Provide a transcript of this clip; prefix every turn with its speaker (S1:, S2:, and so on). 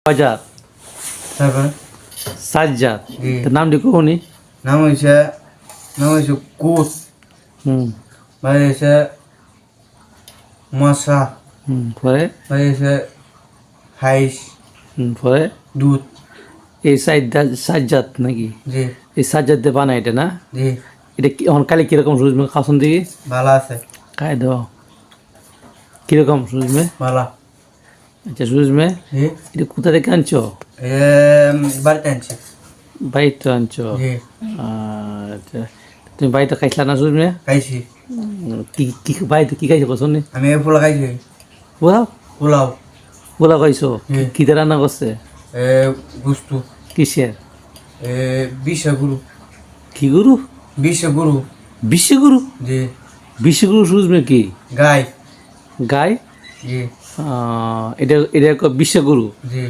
S1: বাজার
S2: তারপর
S1: সাজ্জাদ
S2: জি।
S1: তার নামটি কোনি
S2: নাম হয়েছে কোচ,
S1: হুম
S2: ভাই হয়েছে মশা,
S1: পরে
S2: ভাই হয়েছে হাইস,
S1: পরে
S2: দুধ।
S1: এই সাজ্জাদ নাকি
S2: জি
S1: এই সাজ্জাদ দিয়ে বানায় এটা না
S2: জি
S1: এটা কি এখন কালি কিরকম সুজমে খাওয়ান দিকে
S2: ভালো আছে,
S1: খাই দাও কিরকম সুজমে
S2: ভালো।
S1: আচ্ছা সুজমে
S2: জি
S1: এটা কোথা থেকে আনছো
S2: এ বাড়িতে আনছি।
S1: বাড়িতে আনছো
S2: জি
S1: আচ্ছা তুমি বাড়িতে খাইছিলা না সুজমে
S2: খাইছি,
S1: কি কি বাড়িতে কি খাইছো কোন
S2: আমি এই পোলা খাইছি,
S1: পোলাও
S2: পোলাও,
S1: পোলাও খাইছো
S2: জি।
S1: কিতে রান্না করছে
S2: এ গুস্তু,
S1: কিসের
S2: এ বিশ্বগুরু,
S1: কি গুরু
S2: বিশ্বগুরু।
S1: বিশ্বগুরু
S2: জি
S1: বিশ্বগুরু সুজমে কি
S2: গাই।
S1: গাই
S2: জি
S1: এটা এটা বিশ্বগুরু
S2: জি